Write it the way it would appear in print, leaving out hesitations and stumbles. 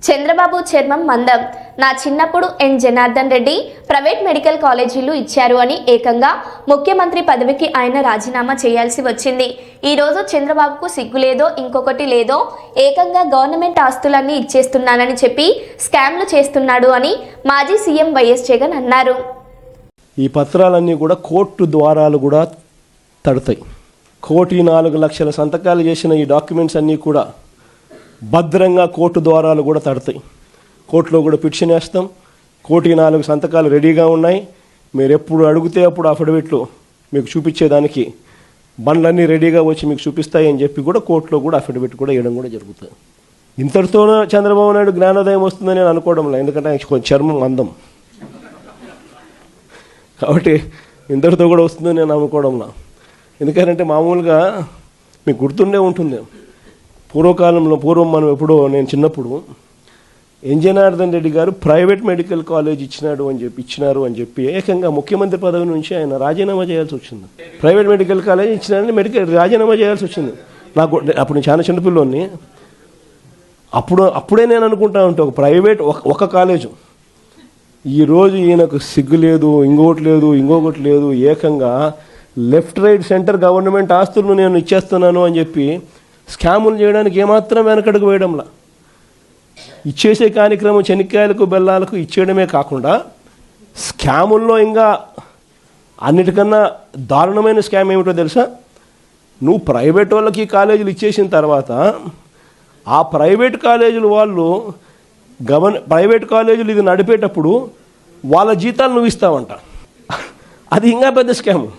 చంద్రబాబు చర్మం మందం. నా చిన్నప్పుడు ఎన్ జనార్దన్ రెడ్డి ప్రైవేట్ మెడికల్ కాలేజీలు ఇచ్చారు అని ఏకంగా ముఖ్యమంత్రి పదవికి ఆయన రాజీనామా చేయాల్సి వచ్చింది. ఈరోజు చంద్రబాబుకు సిగ్గు లేదో ఇంకొకటి లేదో ఏకంగా గవర్నమెంట్ ఆస్తులన్నీ ఇచ్చేస్తున్నానని చెప్పి స్కామ్లు చేస్తున్నాడు అని మాజీ సీఎం వైఎస్ జగన్ అన్నారు. ఈ పత్రాలన్నీ కూడా కోర్టు ద్వారాలు కూడా తడతాయి. 1,04,00,000 సంతకాలు చేసిన ఈ డాక్యుమెంట్స్ అన్నీ కూడా భద్రంగా కోర్టు ద్వారాలు కూడా తడతాయి. కోర్టులో కూడా పిటిషన్ వేస్తాం. 1,04,00,000 సంతకాలు రెడీగా ఉన్నాయి. మీరు ఎప్పుడు అడిగితే అప్పుడు అఫిడవిట్లు మీకు చూపించేదానికి బండ్లన్నీ రెడీగా వచ్చి మీకు చూపిస్తాయి అని చెప్పి కూడా కోర్టులో కూడా అఫిడవిట్ కూడా వేయడం కూడా జరుగుతుంది. ఇంతటితోనే చంద్రబాబు నాయుడు జ్ఞానోదయం వస్తుందని నేను అనుకోవడం లేదు. ఎందుకంటే ఆయన కొంచెం చర్మం అందం కాబట్టి ఇంతటితో కూడా వస్తుందని నేను అనుకోవడంలా. ఎందుకంటే మామూలుగా మీకు గుర్తుండే ఉంటుంది, పూర్వం మనం ఎప్పుడో నేను చిన్నప్పుడు ఎన్ జనార్దన్ రెడ్డి గారు ప్రైవేట్ మెడికల్ కాలేజ్ ఇచ్చినారు అని చెప్పి ఏకంగా ముఖ్యమంత్రి పదవి నుంచి ఆయన రాజీనామా చేయాల్సి వచ్చింది. ప్రైవేట్ మెడికల్ కాలేజ్ ఇచ్చినారని రాజీనామా చేయాల్సి వచ్చింది. నాకు అప్పుడు నేను చాలా చిన్నపిల్లోని. అప్పుడే నేను అనుకుంటా ఉంటే ఒక ప్రైవేట్ ఒక కాలేజు, ఈరోజు ఈయనకు సిగ్గు లేదు, ఇంకొకటి లేదు, ఏకంగా లెఫ్ట్ రైట్ సెంటర్ గవర్నమెంట్ ఆస్తులను నేను ఇచ్చేస్తున్నాను అని చెప్పి స్కాములు చేయడానికి ఏమాత్రం వెనకడుగు వేయడంలా. ఇచ్చేసే కార్యక్రమం చెనిక్కాయలకు బెల్లాలకు ఇచ్చేయడమే కాకుండా స్కాముల్లో ఇంకా అన్నిటికన్నా దారుణమైన స్కామ్ ఏమిటో తెలుసా? నువ్వు ప్రైవేట్ వాళ్ళకి కాలేజీలు ఇచ్చేసిన తర్వాత ఆ ప్రైవేట్ కాలేజీలు వాళ్ళు ప్రైవేట్ కాలేజీలు ఇది నడిపేటప్పుడు వాళ్ళ జీతాలు నువ్వు ఇస్తావంట. అది ఇంకా పెద్ద స్కాము.